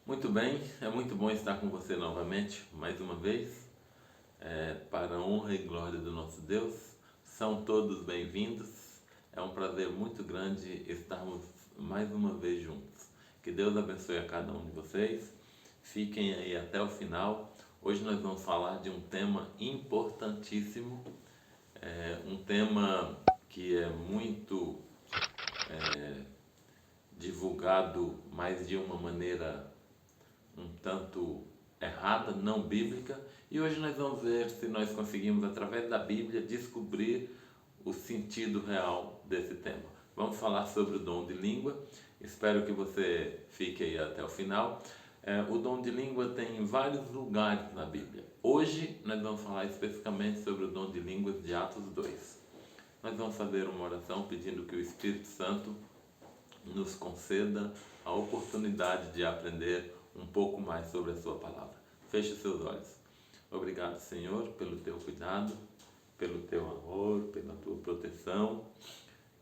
Muito bem, é muito bom estar com você novamente, mais uma vez, para a honra e glória do nosso Deus. São todos bem-vindos, é um prazer muito grande estarmos mais uma vez juntos. Que Deus abençoe a cada um de vocês, fiquem aí até o final. Hoje nós vamos falar de um tema importantíssimo, um tema que é muito divulgado, mas de uma maneira um tanto errada, não bíblica, e hoje nós vamos ver se nós conseguimos, através da Bíblia, descobrir o sentido real desse tema. Vamos falar sobre o dom de língua, espero que você fique aí até o final. O dom de língua tem vários lugares na Bíblia. Hoje nós vamos falar especificamente sobre o dom de línguas de Atos 2. Nós vamos fazer uma oração pedindo que o Espírito Santo nos conceda a oportunidade de aprender um pouco mais sobre a sua palavra. Feche seus olhos. Obrigado, Senhor, pelo teu cuidado, pelo teu amor, pela tua proteção.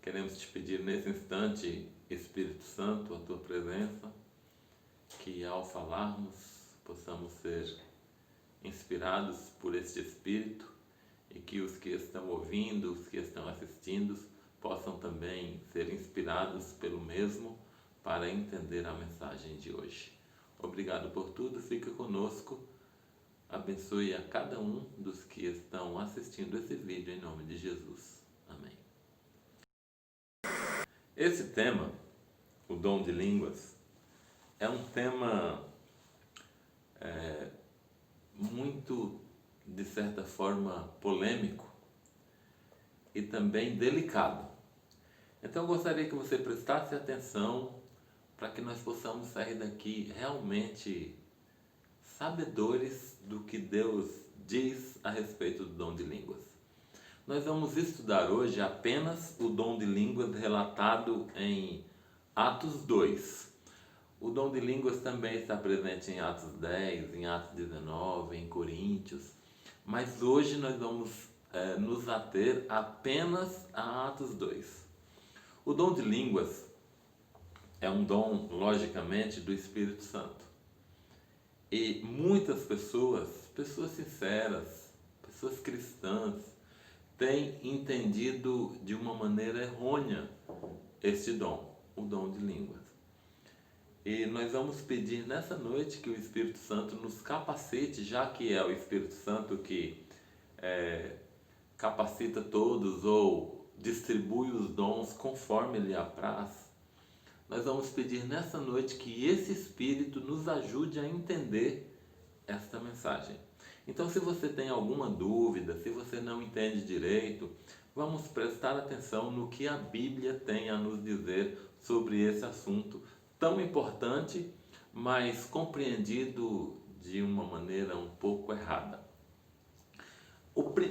Queremos te pedir nesse instante, Espírito Santo, a tua presença, que ao falarmos possamos ser inspirados por este Espírito e que os que estão ouvindo, os que estão assistindo, possam também ser inspirados pelo mesmo para entender a mensagem de hoje. Obrigado por tudo, fica conosco, abençoe a cada um dos que estão assistindo esse vídeo em nome de Jesus. Amém. Esse tema, o dom de línguas, é um tema muito, de certa forma, polêmico e também delicado. Então eu gostaria que você prestasse atenção para que nós possamos sair daqui realmente sabedores do que Deus diz a respeito do dom de línguas. Nós vamos estudar hoje apenas o dom de línguas relatado em Atos 2. O dom de línguas também está presente em Atos 10, em Atos 19, em Coríntios, mas hoje nós vamos nos ater apenas a Atos 2. O dom de línguas é um dom, logicamente, do Espírito Santo. E muitas pessoas, pessoas sinceras, pessoas cristãs, têm entendido de uma maneira errônea este dom, o dom de línguas. E nós vamos pedir nessa noite que o Espírito Santo nos capacite, já que é o Espírito Santo que capacita todos ou distribui os dons conforme lhe apraz. Nós vamos pedir nessa noite que esse Espírito nos ajude a entender esta mensagem. Então, se você tem alguma dúvida, se você não entende direito, vamos prestar atenção no que a Bíblia tem a nos dizer sobre esse assunto tão importante, mas compreendido de uma maneira um pouco errada.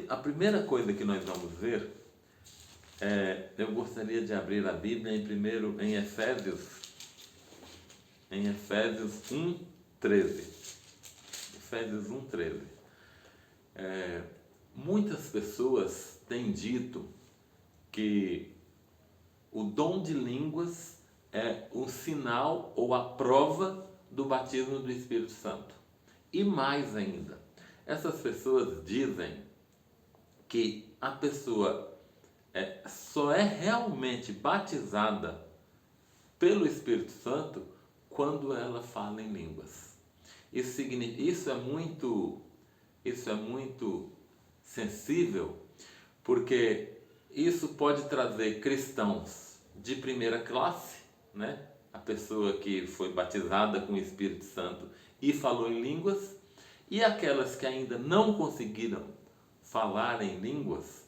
A primeira coisa que nós vamos ver eu gostaria de abrir a Bíblia em Efésios 1:13. Efésios 1:13. Muitas pessoas têm dito que o dom de línguas é o sinal ou a prova do batismo do Espírito Santo. E mais ainda, essas pessoas dizem que a pessoa só é realmente batizada pelo Espírito Santo quando ela fala em línguas. Isso é muito sensível, porque isso pode trazer cristãos de primeira classe, né? A pessoa que foi batizada com o Espírito Santo e falou em línguas, e aquelas que ainda não conseguiram falar em línguas,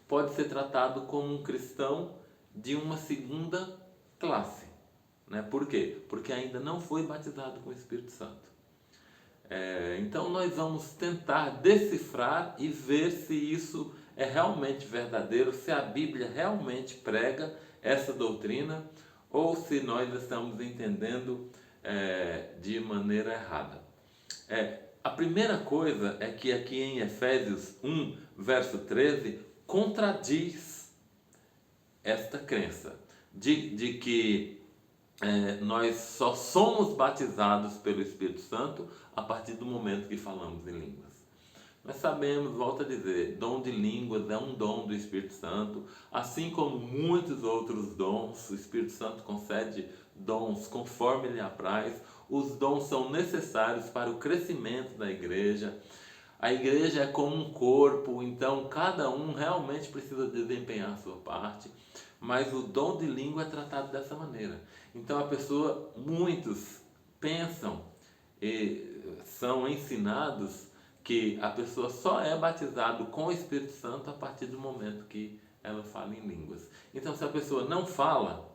pode ser tratado como um cristão de uma segunda classe. Né? Por quê? Porque ainda não foi batizado com o Espírito Santo. Então nós vamos tentar decifrar e ver se isso é realmente verdadeiro, se a Bíblia realmente prega essa doutrina ou se nós estamos entendendo de maneira errada. A primeira coisa é que aqui em Efésios 1, verso 13, contradiz esta crença de que nós só somos batizados pelo Espírito Santo a partir do momento que falamos em línguas. Nós sabemos, volto a dizer, dom de línguas é um dom do Espírito Santo, assim como muitos outros dons. O Espírito Santo concede dons conforme lhe apraz. Os dons são necessários para o crescimento da igreja. A igreja é como um corpo, então cada um realmente precisa desempenhar a sua parte, mas o dom de língua é tratado dessa maneira. Então muitos pensam e são ensinados que a pessoa só é batizada com o Espírito Santo a partir do momento que ela fala em línguas. Então, se a pessoa não fala,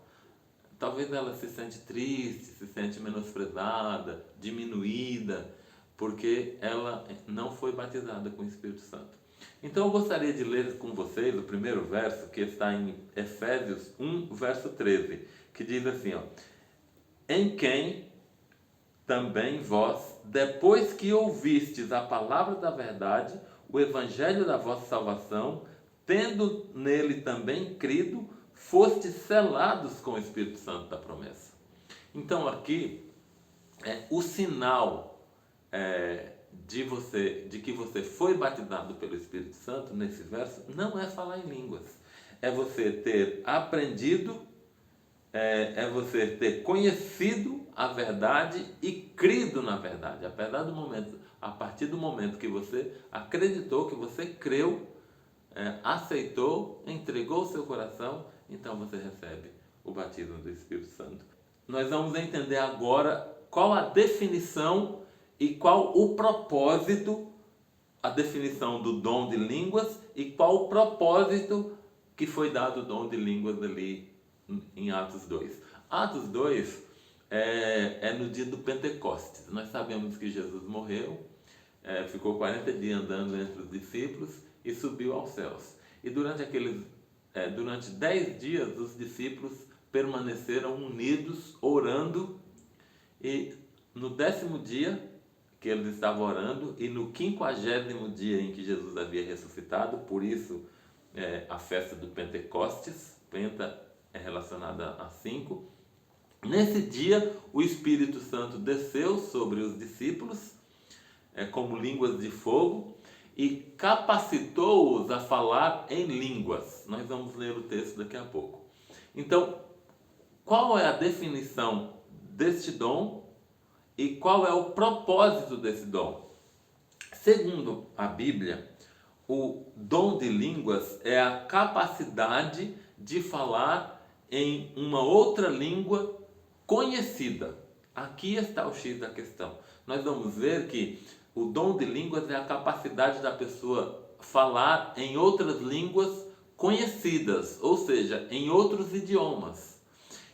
talvez ela se sente triste, se sente menosprezada, diminuída, porque ela não foi batizada com o Espírito Santo. Então, eu gostaria de ler com vocês o primeiro verso, que está em Efésios 1, verso 13, que diz assim, ó: em quem também vós, depois que ouvistes a palavra da verdade, o evangelho da vossa salvação, tendo nele também crido, fostes selados com o Espírito Santo da promessa. Então aqui o sinal de que você foi batizado pelo Espírito Santo, nesse verso, não é falar em línguas. É você ter aprendido, é você ter conhecido a verdade e crido na verdade. A partir do momento que você acreditou, que você creu, aceitou, entregou o seu coração, então você recebe o batismo do Espírito Santo. Nós vamos entender agora qual a definição e qual o propósito, a definição do dom de línguas e qual o propósito que foi dado o dom de línguas ali em Atos 2. Atos 2 é no dia do Pentecostes. Nós sabemos que Jesus morreu, ficou 40 dias andando entre os discípulos e subiu aos céus. E durante 10 dias os discípulos permaneceram unidos, orando, e no 10º dia que eles estavam orando, e no 50º dia em que Jesus havia ressuscitado, por isso a festa do Pentecostes, Penta é relacionada a 5. Nesse dia, o Espírito Santo desceu sobre os discípulos, como línguas de fogo, e capacitou-os a falar em línguas. Nós vamos ler o texto daqui a pouco. Então, qual é a definição deste dom e qual é o propósito desse dom? Segundo a Bíblia, o dom de línguas é a capacidade de falar em uma outra língua conhecida. Aqui está o X da questão. Nós vamos ver que o dom de línguas é a capacidade da pessoa falar em outras línguas conhecidas, ou seja, em outros idiomas.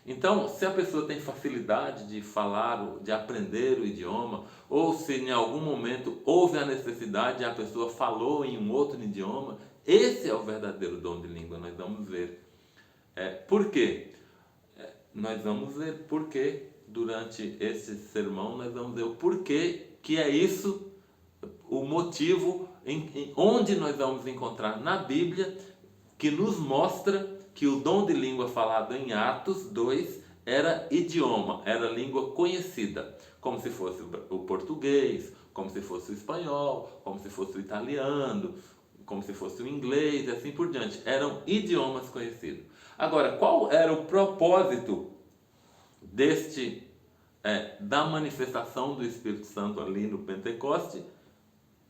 Então, se a pessoa tem facilidade de falar, de aprender o idioma, ou se em algum momento houve a necessidade e a pessoa falou em um outro idioma, esse é o verdadeiro dom de língua. Nós vamos ver. Por quê? Nós vamos ver porque durante esse sermão nós vamos ver o porquê que é isso, o motivo onde nós vamos encontrar na Bíblia que nos mostra que o dom de língua falado em Atos 2 era idioma, era língua conhecida, como se fosse o português, como se fosse o espanhol, como se fosse o italiano, como se fosse o inglês e assim por diante. Eram idiomas conhecidos. Agora, qual era o propósito da manifestação do Espírito Santo ali no Pentecoste,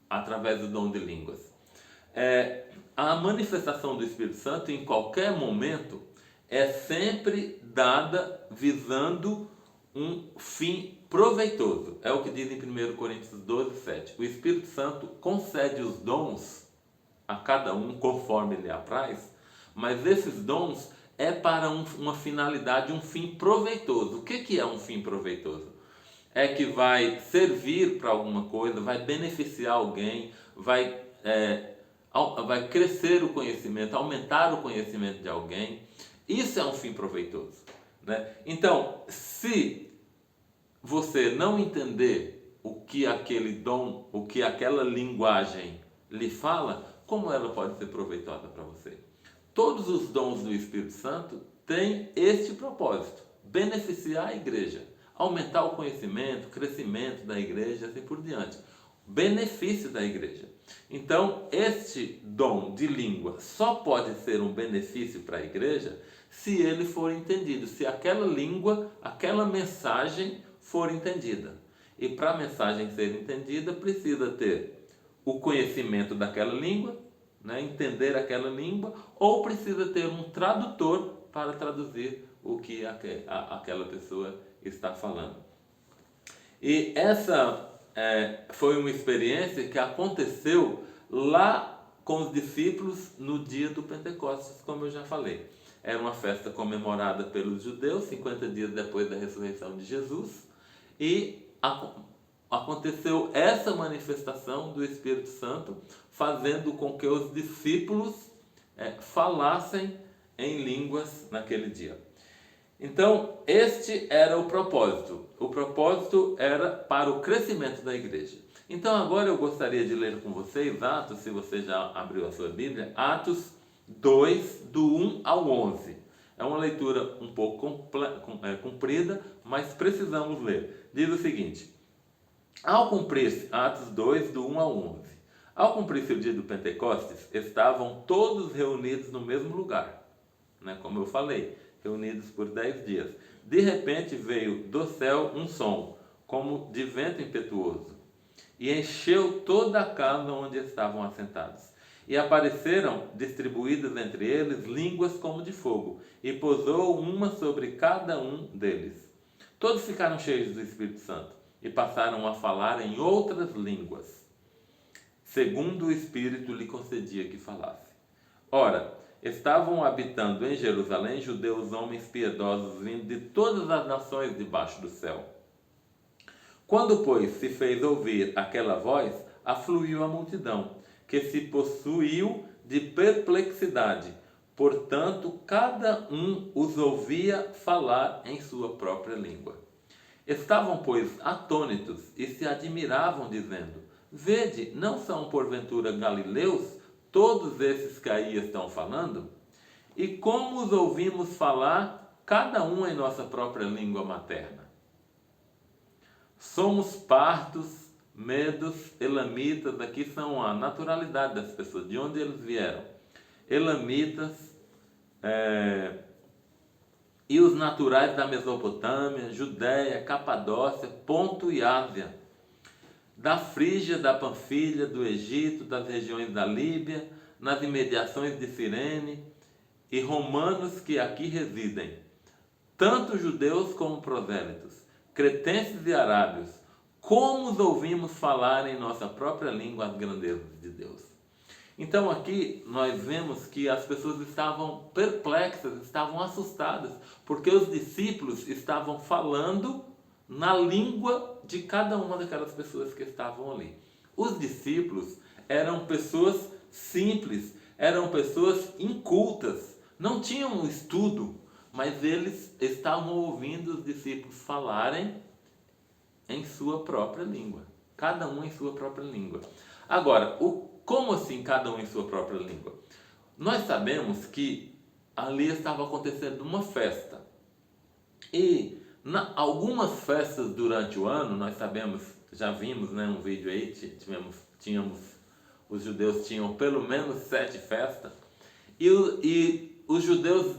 através do dom de línguas? A manifestação do Espírito Santo, em qualquer momento, é sempre dada visando um fim proveitoso. É o que diz em 1 Coríntios 12, 7. O Espírito Santo concede os dons a cada um conforme lhe apraz, mas esses dons é para uma finalidade, um fim proveitoso. O que é um fim proveitoso? É que vai servir para alguma coisa, vai beneficiar alguém, vai crescer o conhecimento, aumentar o conhecimento de alguém. Isso é um fim proveitoso, né? Então, se você não entender o que aquele dom, o que aquela linguagem lhe fala, como ela pode ser proveitosa para você? Todos os dons do Espírito Santo têm este propósito, beneficiar a igreja, aumentar o conhecimento, crescimento da igreja, assim por diante. Benefício da igreja. Então, este dom de língua só pode ser um benefício para a igreja se ele for entendido, se aquela língua, aquela mensagem for entendida. E para a mensagem ser entendida, precisa ter o conhecimento daquela língua, né, entender aquela língua, ou precisa ter um tradutor para traduzir o que aquela pessoa está falando. E essa foi uma experiência que aconteceu lá com os discípulos no dia do Pentecostes, como eu já falei. Era uma festa comemorada pelos judeus, 50 dias depois da ressurreição de Jesus, e aconteceu essa manifestação do Espírito Santo, fazendo com que os discípulos falassem em línguas naquele dia. Então, este era o propósito. O propósito era para o crescimento da igreja. Então, agora eu gostaria de ler com vocês Atos, se você já abriu a sua Bíblia, Atos 2, do 1 ao 11. É uma leitura um pouco comprida, mas precisamos ler. Diz o seguinte: ao cumprir-se, Atos 2, do 1 ao 11. Ao cumprir-se o dia do Pentecostes, estavam todos reunidos no mesmo lugar, né? Como eu falei, reunidos por 10 dias. De repente veio do céu um som, como de vento impetuoso, e encheu toda a casa onde estavam assentados. E apareceram distribuídas entre eles línguas como de fogo, e pousou uma sobre cada um deles. Todos ficaram cheios do Espírito Santo e passaram a falar em outras línguas, segundo o Espírito lhe concedia que falasse. Ora, estavam habitando em Jerusalém judeus, homens piedosos, vindo de todas as nações debaixo do céu. Quando, pois, se fez ouvir aquela voz, afluiu a multidão, que se possuiu de perplexidade. Portanto, cada um os ouvia falar em sua própria língua. Estavam, pois, atônitos e se admiravam, dizendo: Vede, não são porventura galileus todos esses que aí estão falando? E como os ouvimos falar, cada um em nossa própria língua materna? Somos partos, medos, elamitas, aqui são a naturalidade das pessoas, de onde eles vieram. Elamitas, e os naturais da Mesopotâmia, Judéia, Capadócia, Ponto e Ásia, da Frígia, da Panfilha, do Egito, das regiões da Líbia, nas imediações de Cirene, e romanos que aqui residem, tanto judeus como prosélitos, cretenses e arábios, como os ouvimos falar em nossa própria língua as grandezas de Deus. Então aqui nós vemos que as pessoas estavam perplexas, estavam assustadas, porque os discípulos estavam falando na língua de cada uma daquelas pessoas que estavam ali. Os discípulos eram pessoas simples, eram pessoas incultas, não tinham um estudo, mas eles estavam ouvindo os discípulos falarem em sua própria língua, cada um em sua própria língua. Agora, como assim cada um em sua própria língua? Nós sabemos que ali estava acontecendo uma festa. E algumas festas durante o ano, nós sabemos, já vimos, né, um vídeo aí, os judeus tinham pelo menos 7 festas, e os judeus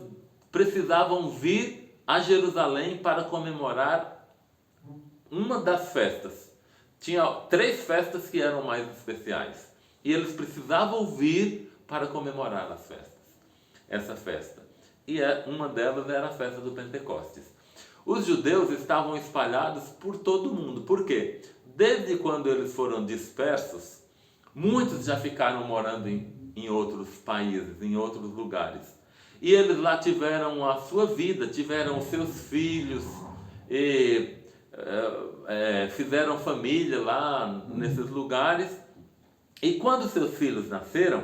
precisavam vir a Jerusalém para comemorar uma das festas. Tinha 3 festas que eram mais especiais, e eles precisavam vir para comemorar as festas, essa festa. E uma delas era a festa do Pentecostes. Os judeus estavam espalhados por todo o mundo. Por quê? Desde quando eles foram dispersos, muitos já ficaram morando em outros países, em outros lugares. E eles lá tiveram a sua vida, tiveram os seus filhos, e fizeram família lá nesses lugares. E quando seus filhos nasceram,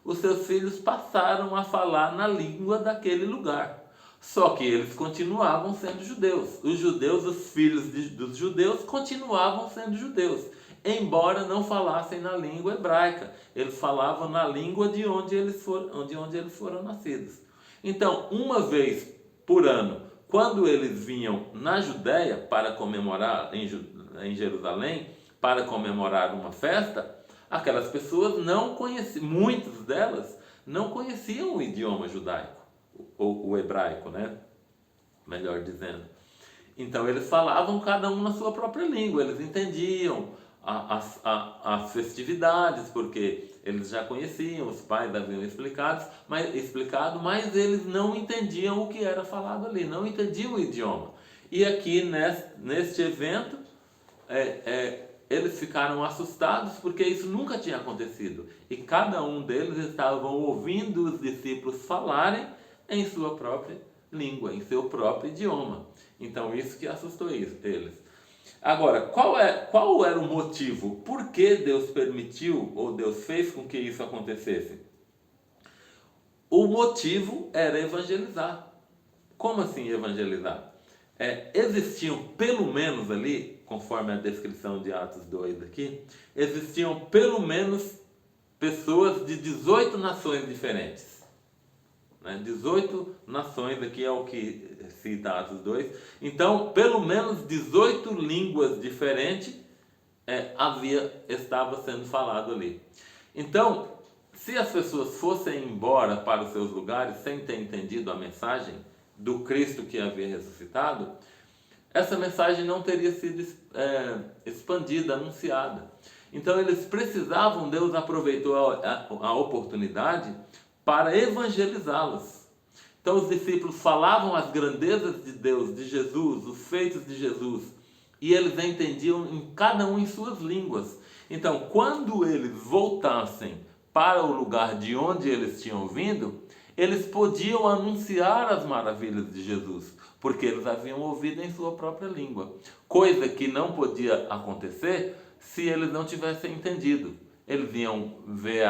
os seus filhos passaram a falar na língua daquele lugar. Só que eles continuavam sendo judeus. Os judeus, os filhos dos judeus, continuavam sendo judeus, embora não falassem na língua hebraica. Eles falavam na língua de onde eles foram nascidos. Então, uma vez por ano, quando eles vinham na Judéia para comemorar, em Jerusalém, para comemorar uma festa, aquelas pessoas não conheciam, muitas delas não conheciam o idioma judaico, ou o hebraico, né? Melhor dizendo. Então eles falavam cada um na sua própria língua, eles entendiam as festividades, porque eles já conheciam, os pais haviam explicado, mas eles não entendiam o que era falado ali, não entendiam o idioma. E aqui neste evento, eles ficaram assustados porque isso nunca tinha acontecido. E cada um deles estavam ouvindo os discípulos falarem em sua própria língua, em seu próprio idioma. Então isso que assustou eles. Agora, qual era o motivo? Por que Deus permitiu ou Deus fez com que isso acontecesse? O motivo era evangelizar. Como assim evangelizar? Existiam pelo menos ali, conforme a descrição de Atos 2 aqui, existiam pelo menos pessoas de 18 nações diferentes. 18 nações aqui é o que cita Atos 2. Então, pelo menos 18 línguas diferentes estava sendo falado ali. Então, se as pessoas fossem embora para os seus lugares sem ter entendido a mensagem do Cristo que havia ressuscitado, essa mensagem não teria sido expandida, anunciada. Então eles precisavam, Deus aproveitou a oportunidade para evangelizá-los. Então os discípulos falavam as grandezas de Deus, de Jesus, os feitos de Jesus, e eles entendiam em cada um em suas línguas. Então, quando eles voltassem para o lugar de onde eles tinham vindo, eles podiam anunciar as maravilhas de Jesus, porque eles haviam ouvido em sua própria língua. Coisa que não podia acontecer se eles não tivessem entendido. Eles iam ver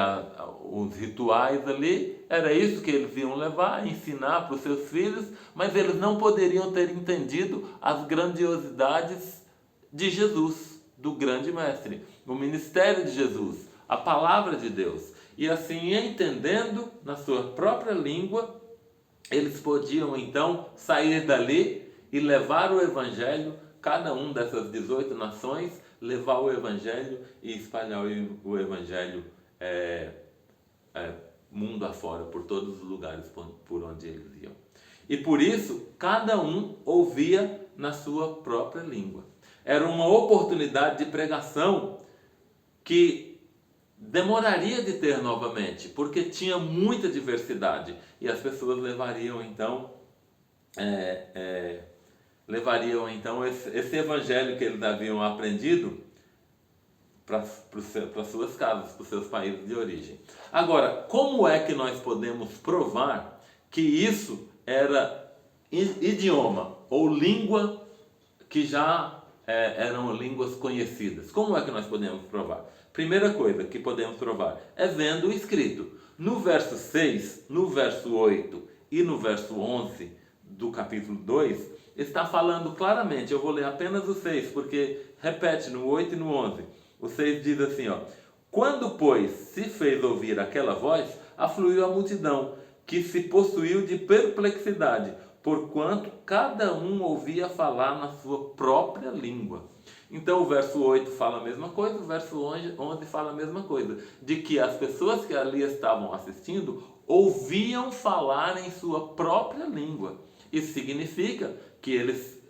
os rituais ali, era isso que eles iam levar, ensinar para os seus filhos, mas eles não poderiam ter entendido as grandiosidades de Jesus, do grande mestre, o ministério de Jesus, a palavra de Deus. E assim, entendendo na sua própria língua, eles podiam então sair dali e levar o evangelho, cada um dessas 18 nações, levar o evangelho e espalhar o evangelho mundo afora, por todos os lugares por onde eles iam. E por isso, cada um ouvia na sua própria língua. Era uma oportunidade de pregação que demoraria de ter novamente, porque tinha muita diversidade, e as pessoas levariam então esse evangelho que eles haviam aprendido para as suas casas, para os seus países de origem. Agora, como é que nós podemos provar que isso era idioma ou língua que já eram línguas conhecidas? Como é que nós podemos provar? Primeira coisa que podemos provar é vendo o escrito. No verso 6, no verso 8 e no verso 11 do capítulo 2, está falando claramente. Eu vou ler apenas o 6, porque repete no 8 e no 11. O 6 diz assim, ó: quando, pois, se fez ouvir aquela voz, afluiu a multidão, que se possuiu de perplexidade, porquanto cada um ouvia falar na sua própria língua. Então o verso 8 fala a mesma coisa, o verso 11 fala a mesma coisa, de que as pessoas que ali estavam assistindo ouviam falar em sua própria língua. Isso significa que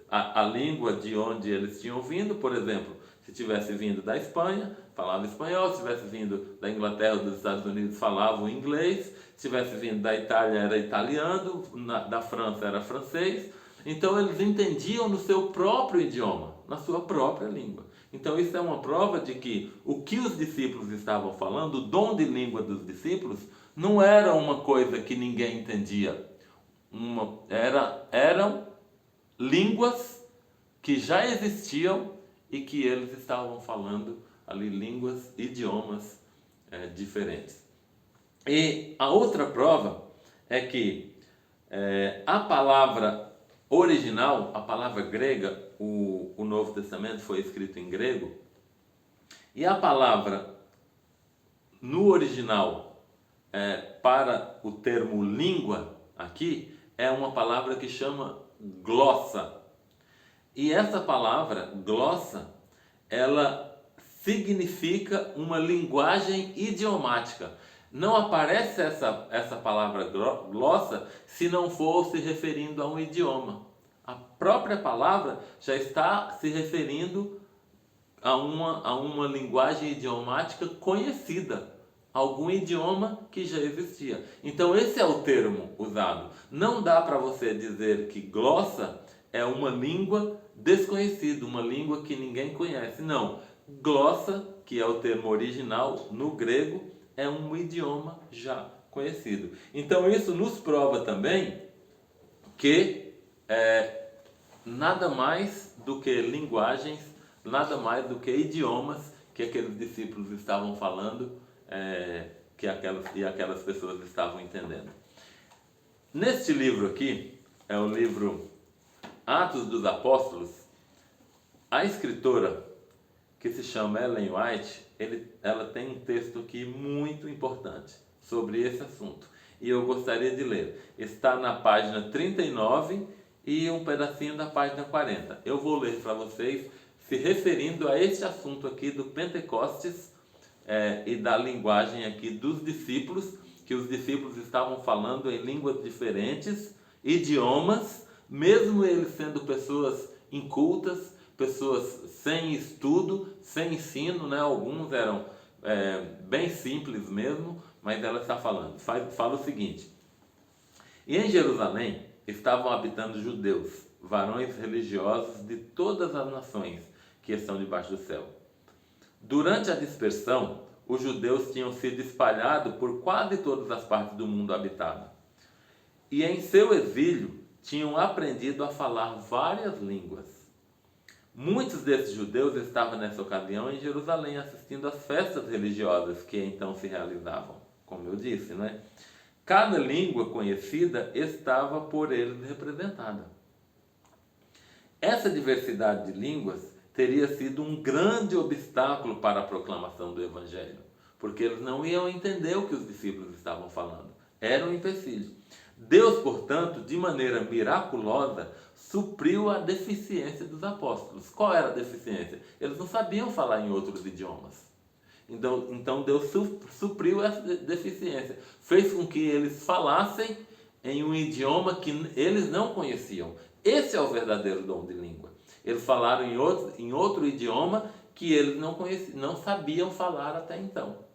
a língua de onde eles tinham vindo, por exemplo, se tivesse vindo da Espanha, falava espanhol; se tivesse vindo da Inglaterra ou dos Estados Unidos, falavam inglês; se tivesse vindo da Itália, era italiano; da França, era francês. Então eles entendiam no seu próprio idioma, na sua própria língua. Então isso é uma prova de que o que os discípulos estavam falando, o dom de língua dos discípulos, não era uma coisa que ninguém entendia. Eram línguas que já existiam e que eles estavam falando ali, línguas, idiomas diferentes. E a outra prova é que a palavra original, a palavra grega, o Novo Testamento foi escrito em grego, e a palavra no original para o termo língua aqui é uma palavra que chama glossa. E essa palavra, glossa, ela significa uma linguagem idiomática. Não aparece essa palavra glossa se não for se referindo a um idioma. A própria palavra já está se referindo a uma linguagem idiomática conhecida, algum idioma que já existia. Então esse é o termo usado. Não dá para você dizer que glossa é uma língua desconhecida, uma língua que ninguém conhece. Não. Glossa, que é o termo original no grego, é um idioma já conhecido. Então isso nos prova também que nada mais do que linguagens, nada mais do que idiomas que aqueles discípulos estavam falando, e aquelas pessoas estavam entendendo. Neste livro aqui, é o livro Atos dos Apóstolos, a escritora, que se chama Ellen White, ela tem um texto aqui muito importante sobre esse assunto. E eu gostaria de ler. Está na página 39 e um pedacinho da página 40. Eu vou ler para vocês, se referindo a este assunto aqui do Pentecostes e da linguagem aqui dos discípulos, que os discípulos estavam falando em línguas diferentes, idiomas, mesmo eles sendo pessoas incultas, pessoas sem estudo, sem ensino, né? Alguns eram bem simples mesmo, mas ela está falando. Fala o seguinte: e em Jerusalém estavam habitando judeus, varões religiosos de todas as nações que estão debaixo do céu. Durante a dispersão, os judeus tinham sido espalhados por quase todas as partes do mundo habitado. E em seu exílio, tinham aprendido a falar várias línguas. Muitos desses judeus estavam nessa ocasião em Jerusalém assistindo às festas religiosas que então se realizavam, como eu disse, né? Cada língua conhecida estava por eles representada. Essa diversidade de línguas teria sido um grande obstáculo para a proclamação do Evangelho, porque eles não iam entender o que os discípulos estavam falando. Era um empecilho. Deus, portanto, de maneira miraculosa, supriu a deficiência dos apóstolos. Qual era a deficiência? Eles não sabiam falar em outros idiomas. Então Deus supriu essa deficiência. Fez com que eles falassem em um idioma que eles não conheciam. Esse é o verdadeiro dom de língua. Eles falaram em outro idioma que eles não sabiam falar até então.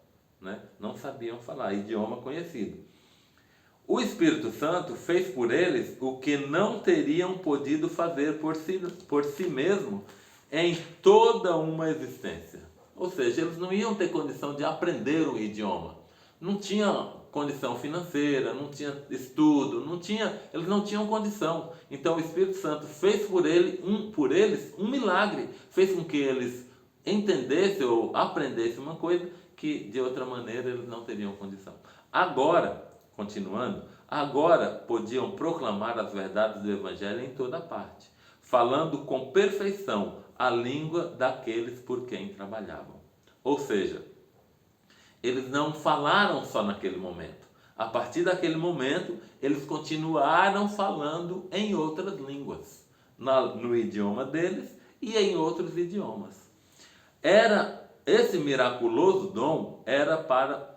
Né? Não sabiam falar, idioma conhecido. O Espírito Santo fez por eles o que não teriam podido fazer por si mesmo em toda uma existência. Ou seja, eles não iam ter condição de aprender um idioma. Não tinha condição financeira, não tinha estudo, eles não tinham condição. Então o Espírito Santo fez por eles um milagre. Fez com que eles entendessem ou aprendessem uma coisa que de outra maneira eles não teriam condição. Agora, continuando, agora podiam proclamar as verdades do Evangelho em toda parte, falando com perfeição a língua daqueles por quem trabalhavam. Ou seja, eles não falaram só naquele momento. A partir daquele momento, eles continuaram falando em outras línguas, no idioma deles e em outros idiomas. Esse miraculoso dom era para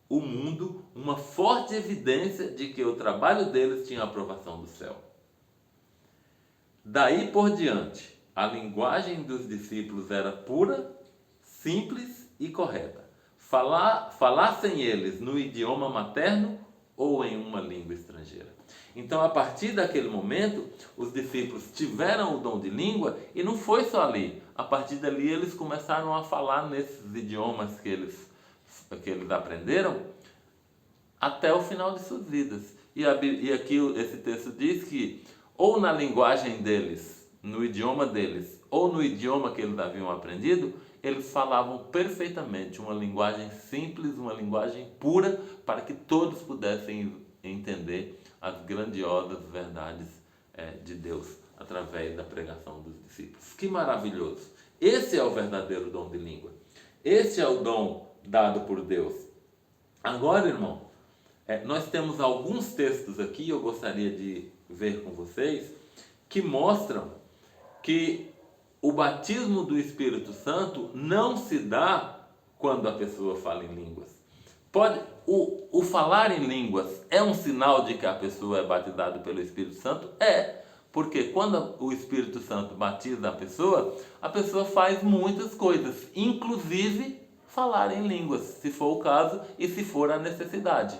o mundo uma forte evidência de que o trabalho deles tinha a aprovação do céu. Daí por diante, a linguagem dos discípulos era pura, simples e correta. Falassem eles no idioma materno ou em uma língua estrangeira. Então, a partir daquele momento, os discípulos tiveram o dom de língua e não foi só ali. A partir dali, eles começaram a falar nesses idiomas que eles aprenderam até o final de suas vidas. E aqui esse texto diz que ou na linguagem deles, no idioma deles, ou no idioma que eles haviam aprendido, eles falavam perfeitamente uma linguagem simples, uma linguagem pura, para que todos pudessem entender as grandiosas verdades de Deus através da pregação dos discípulos. Que maravilhoso! Esse é o verdadeiro dom de língua. Esse é o dom dado por Deus. Agora, irmão, nós temos alguns textos aqui, eu gostaria de ver com vocês, que mostram que o batismo do Espírito Santo não se dá quando a pessoa fala em línguas. O falar em línguas é um sinal de que a pessoa é batizada pelo Espírito Santo? É, porque quando o Espírito Santo batiza a pessoa faz muitas coisas, inclusive falar em línguas, se for o caso e se for a necessidade.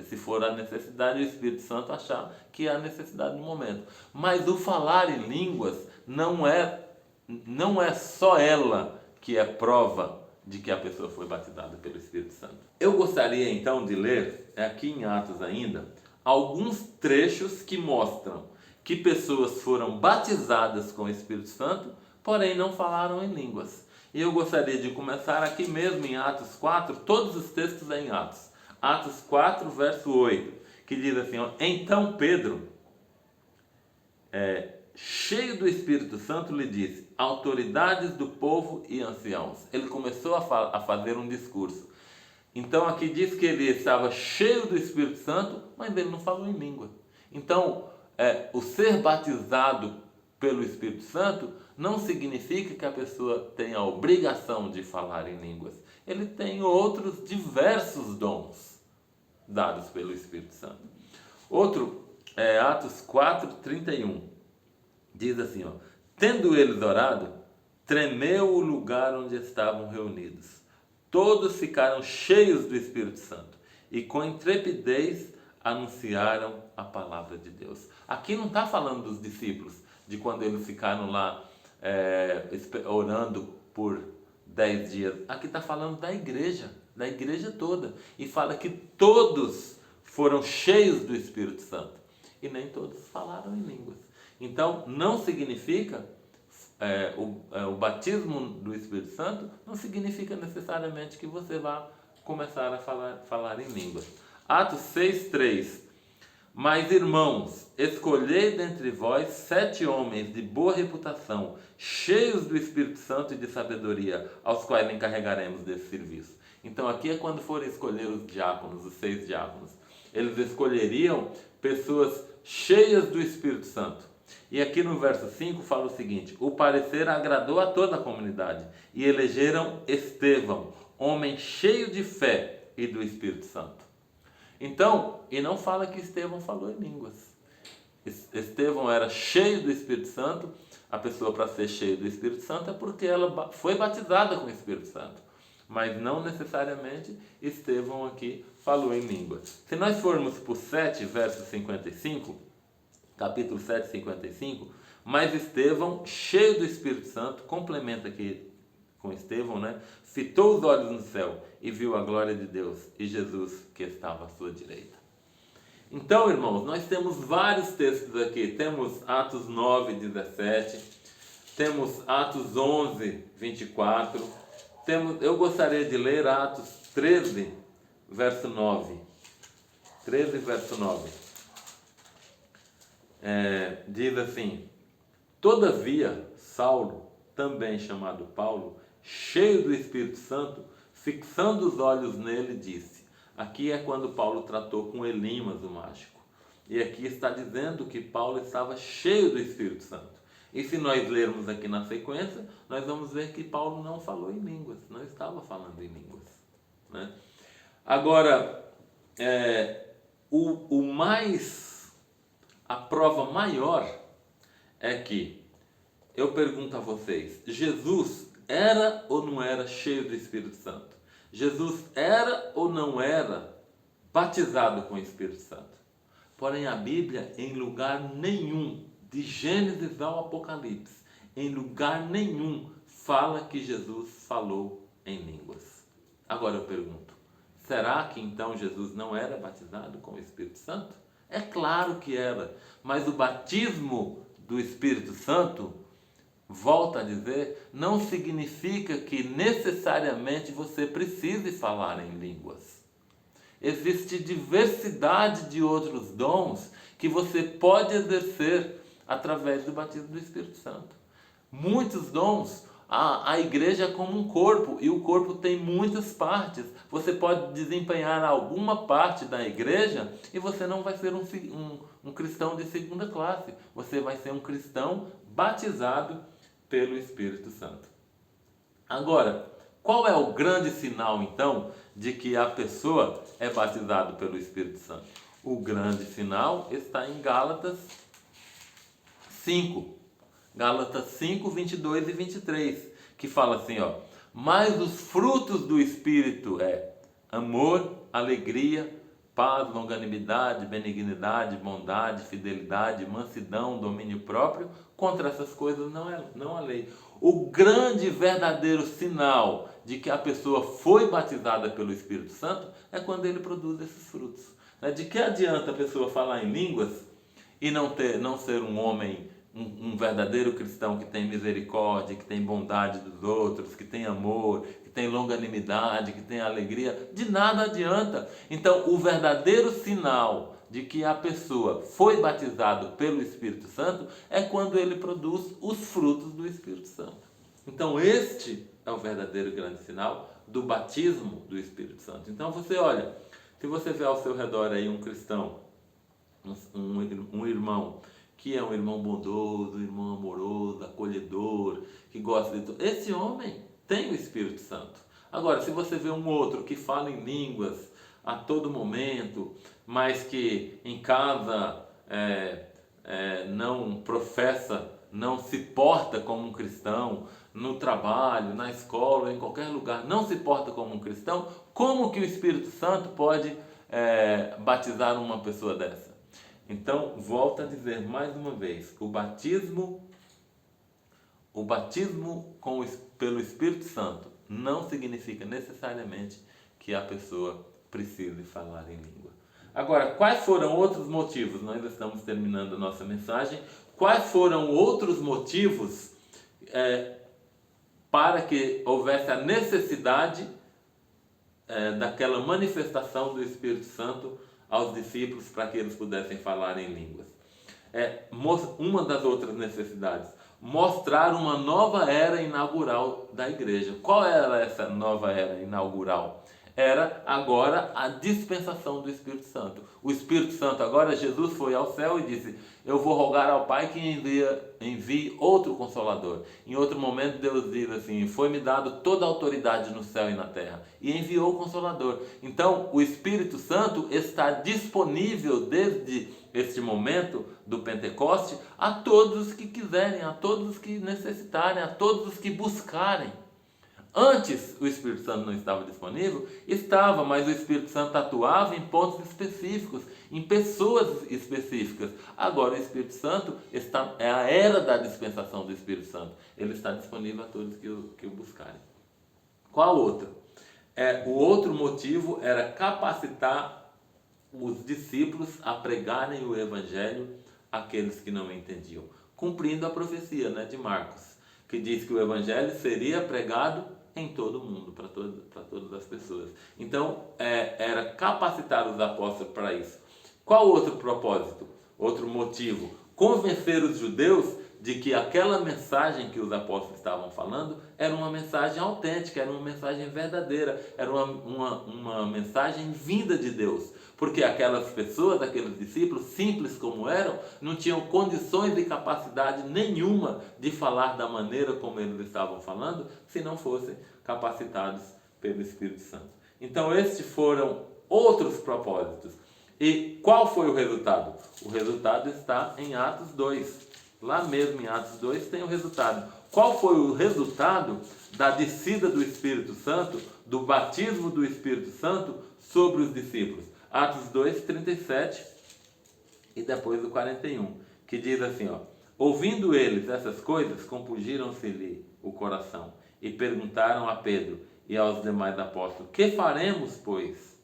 Se for a necessidade, o Espírito Santo achar que há necessidade no momento. Mas o falar em línguas não é só ela que é prova de que a pessoa foi batizada pelo Espírito Santo. Eu gostaria então de ler, aqui em Atos ainda, alguns trechos que mostram que pessoas foram batizadas com o Espírito Santo, porém não falaram em línguas. E eu gostaria de começar aqui mesmo em Atos 4, todos os textos em Atos. Atos 4, verso 8, que diz assim, ó, então Pedro, cheio do Espírito Santo, lhe disse, autoridades do povo e anciãos. Ele começou a fazer um discurso. Então aqui diz que ele estava cheio do Espírito Santo, mas ele não falou em língua. Então, o ser batizado pelo Espírito Santo não significa que a pessoa tenha a obrigação de falar em línguas. Ele tem outros diversos dons dados pelo Espírito Santo. Outro é Atos 4, 31. Diz assim, ó, tendo eles orado, tremeu o lugar onde estavam reunidos. Todos ficaram cheios do Espírito Santo e com intrepidez anunciaram a palavra de Deus. Aqui não está falando dos discípulos, de quando eles ficaram lá orando por 10 dias. Aqui está falando da igreja toda. E fala que todos foram cheios do Espírito Santo. E nem todos falaram em línguas. Então, não significa, o batismo do Espírito Santo não significa necessariamente que você vá começar a falar em línguas. Atos 6, 3. Mas, irmãos, escolhei dentre vós 7 homens de boa reputação, cheios do Espírito Santo e de sabedoria, aos quais encarregaremos desse serviço. Então, aqui é quando forem escolher os diáconos, os 6 diáconos. Eles escolheriam pessoas cheias do Espírito Santo. E aqui no verso 5 fala o seguinte, o parecer agradou a toda a comunidade, e elegeram Estevão, homem cheio de fé e do Espírito Santo. Então, e não fala que Estevão falou em línguas. Estevão era cheio do Espírito Santo. A pessoa, para ser cheia do Espírito Santo, é porque ela foi batizada com o Espírito Santo. Mas não necessariamente Estevão aqui falou em língua. Se nós formos para o 7, verso 55, capítulo 7, 55, mas Estevão, cheio do Espírito Santo, complementa aqui com Estevão, né? Fitou os olhos no céu e viu a glória de Deus e Jesus que estava à sua direita. Então, irmãos, nós temos vários textos aqui. Temos Atos 9, 17, temos Atos 11, 24, eu gostaria de ler Atos 13, verso 9. 13, verso 9. Diz assim, todavia, Saulo, também chamado Paulo, cheio do Espírito Santo, fixando os olhos nele, disse, aqui é quando Paulo tratou com Elimas, o mágico, e aqui está dizendo que Paulo estava cheio do Espírito Santo. E se nós lermos aqui na sequência, nós vamos ver que Paulo não falou em línguas, não estava falando em línguas, né? Agora, a prova maior é que, eu pergunto a vocês, Jesus era ou não era cheio do Espírito Santo? Jesus era ou não era batizado com o Espírito Santo? Porém, a Bíblia, em lugar nenhum, de Gênesis ao Apocalipse, em lugar nenhum, fala que Jesus falou em línguas. Agora eu pergunto, será que então Jesus não era batizado com o Espírito Santo? É claro que era, mas o batismo do Espírito Santo, volto a dizer, não significa que necessariamente você precise falar em línguas. Existe diversidade de outros dons que você pode exercer através do batismo do Espírito Santo. Muitos dons A igreja é como um corpo e o corpo tem muitas partes. Você pode desempenhar alguma parte da igreja e você não vai ser um cristão de segunda classe. Você vai ser um cristão batizado pelo Espírito Santo. Agora, qual é o grande sinal então de que a pessoa é batizada pelo Espírito Santo? O grande sinal está em Gálatas 5. Gálatas 5, 22 e 23, que fala assim, ó: mas os frutos do Espírito é amor, alegria, paz, longanimidade, benignidade, bondade, fidelidade, mansidão, domínio próprio. Contra essas coisas não há lei. O grande e verdadeiro sinal de que a pessoa foi batizada pelo Espírito Santo é quando ele produz esses frutos. De que adianta a pessoa falar em línguas e não ser um homem, um verdadeiro cristão que tem misericórdia, que tem bondade dos outros, que tem amor, que tem longanimidade, que tem alegria? De nada adianta. Então, o verdadeiro sinal de que a pessoa foi batizada pelo Espírito Santo é quando ele produz os frutos do Espírito Santo. Então, este é o verdadeiro grande sinal do batismo do Espírito Santo. Então, você olha, se você vê ao seu redor aí um cristão, um irmão que é um irmão bondoso, um irmão amoroso, acolhedor, que gosta de tudo, esse homem tem o Espírito Santo. Agora, se você vê um outro que fala em línguas a todo momento, mas que em casa não professa, não se porta como um cristão, no trabalho, na escola, em qualquer lugar, não se porta como um cristão, como que o Espírito Santo pode batizar uma pessoa dessa? Então, volto a dizer mais uma vez, o batismo pelo Espírito Santo não significa necessariamente que a pessoa precise falar em língua. Agora, quais foram outros motivos? Nós estamos terminando a nossa mensagem. Quais foram outros motivos para que houvesse a necessidade daquela manifestação do Espírito Santo aos discípulos para que eles pudessem falar em línguas? Uma das outras necessidades, mostrar uma nova era inaugural da igreja. Qual era essa nova era inaugural? Era agora a dispensação do Espírito Santo. O Espírito Santo, agora Jesus foi ao céu e disse: eu vou rogar ao Pai que envie outro Consolador. Em outro momento Deus diz assim: foi-me dado toda a autoridade no céu e na terra. E enviou o Consolador. Então o Espírito Santo está disponível desde este momento do Pentecoste a todos os que quiserem, a todos os que necessitarem, a todos os que buscarem. Antes o Espírito Santo não estava disponível? Estava, mas o Espírito Santo atuava em pontos específicos, em pessoas específicas. Agora o Espírito Santo é a era da dispensação do Espírito Santo. Ele está disponível a todos que o buscarem. Qual outra? O outro motivo era capacitar os discípulos a pregarem o Evangelho àqueles que não entendiam, cumprindo a profecia de Marcos, que diz que o Evangelho seria pregado em todo o mundo, para todas as pessoas. Então, era capacitar os apóstolos para isso. Qual outro propósito? Outro motivo? Convencer os judeus de que aquela mensagem que os apóstolos estavam falando era uma mensagem autêntica, era uma mensagem verdadeira, era uma mensagem vinda de Deus. Porque aquelas pessoas, aqueles discípulos, simples como eram, não tinham condições e capacidade nenhuma de falar da maneira como eles estavam falando, se não fossem capacitados pelo Espírito Santo. Então, estes foram outros propósitos. E qual foi o resultado? O resultado está em Atos 2. Lá mesmo em Atos 2 tem o resultado. Qual foi o resultado da descida do Espírito Santo, do batismo do Espírito Santo sobre os discípulos? Atos 2, 37 e depois do 41, que diz assim, ouvindo eles essas coisas, compungiram-se-lhe o coração e perguntaram a Pedro e aos demais apóstolos: que faremos, pois?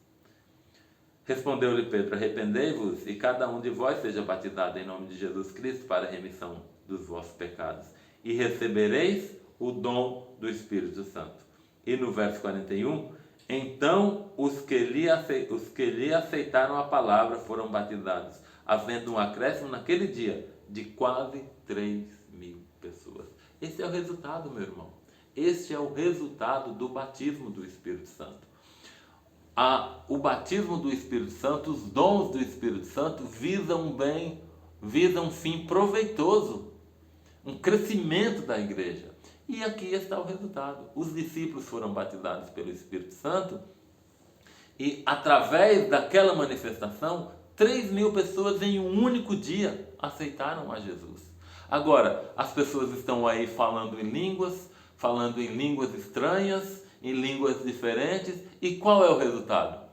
Respondeu-lhe Pedro: arrependei-vos e cada um de vós seja batizado em nome de Jesus Cristo para a remissão dos vossos pecados, e recebereis o dom do Espírito Santo. E no verso 41, então os que lhe aceitaram a palavra foram batizados, havendo um acréscimo naquele dia de quase 3.000 pessoas. Esse é o resultado, meu irmão. Este é o resultado do batismo do Espírito Santo. O batismo do Espírito Santo, os dons do Espírito Santo visam um fim proveitoso, um crescimento da igreja. E aqui está o resultado. Os discípulos foram batizados pelo Espírito Santo e, através daquela manifestação, 3.000 pessoas em um único dia aceitaram a Jesus. Agora, as pessoas estão aí falando em línguas estranhas, em línguas diferentes, e qual é o resultado?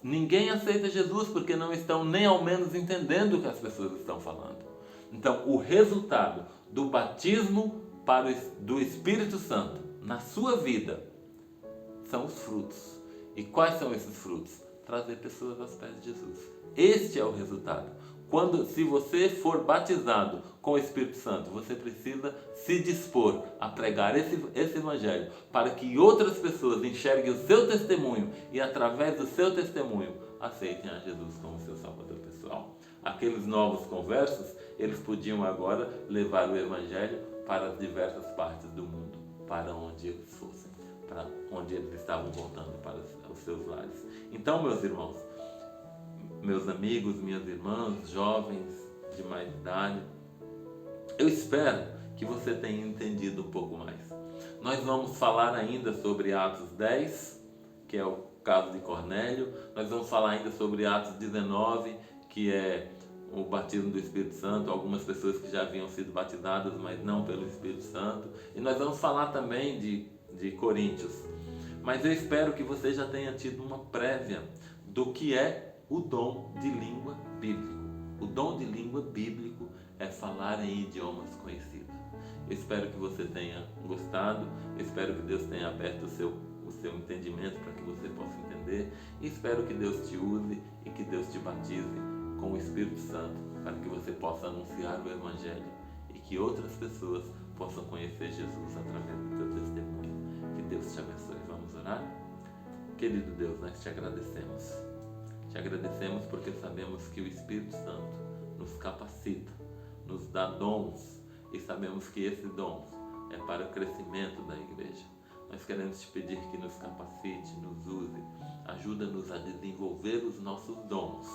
Ninguém aceita Jesus porque não estão nem ao menos entendendo o que as pessoas estão falando. Então, o resultado do batismo do Espírito Santo na sua vida são os frutos. E quais são esses frutos? Trazer pessoas aos pés de Jesus. Este é o resultado. Se você for batizado com o Espírito Santo, você precisa se dispor a pregar esse evangelho para que outras pessoas enxerguem o seu testemunho e, através do seu testemunho, aceitem a Jesus como seu Salvador pessoal. Aqueles novos conversos, eles podiam agora levar o evangelho para diversas partes do mundo, para onde eles fossem, para onde eles estavam voltando para os seus lares. Então, meus irmãos, meus amigos, minhas irmãs, jovens de mais idade, eu espero que você tenha entendido um pouco mais. Nós vamos falar ainda sobre Atos 10, que é o caso de Cornélio. Nós vamos falar ainda sobre Atos 19, que é o batismo do Espírito Santo, algumas pessoas que já haviam sido batizadas, mas não pelo Espírito Santo. E nós vamos falar também de Coríntios. Mas eu espero que você já tenha tido uma prévia do que é o dom de língua bíblico. O dom de língua bíblico é falar em idiomas conhecidos. Eu espero que você tenha gostado, eu espero que Deus tenha aberto o seu entendimento para que você possa entender, e espero que Deus te use e que Deus te batize com o Espírito Santo para que você possa anunciar o Evangelho e que outras pessoas possam conhecer Jesus através do teu testemunho. Que Deus te abençoe. Vamos orar? Querido Deus, nós te agradecemos. Te agradecemos porque sabemos que o Espírito Santo nos capacita, nos dá dons, e sabemos que esses dons é para o crescimento da igreja. Nós queremos te pedir que nos capacite, nos use, ajuda-nos a desenvolver os nossos dons,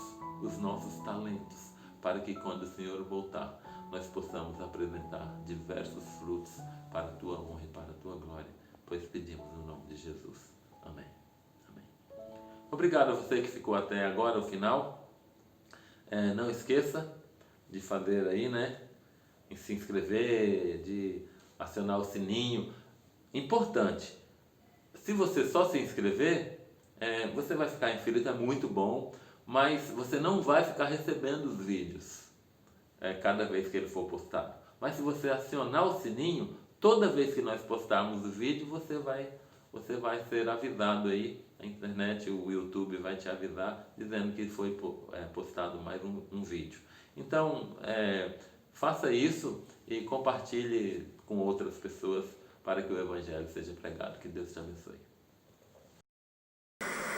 os nossos talentos, para que quando o Senhor voltar, nós possamos apresentar diversos frutos para a tua honra e para a tua glória, pois pedimos no nome de Jesus. Amém. Amém. Obrigado a você que ficou até agora, o final. Não esqueça de fazer aí, em se inscrever, de acionar o sininho. Importante, se você só se inscrever, você vai ficar em fila, é muito bom, mas você não vai ficar recebendo os vídeos cada vez que ele for postado. Mas se você acionar o sininho, toda vez que nós postarmos o vídeo, você vai ser avisado aí. A internet, o YouTube vai te avisar dizendo que foi postado mais um vídeo. Então, faça isso e compartilhe com outras pessoas para que o Evangelho seja pregado. Que Deus te abençoe.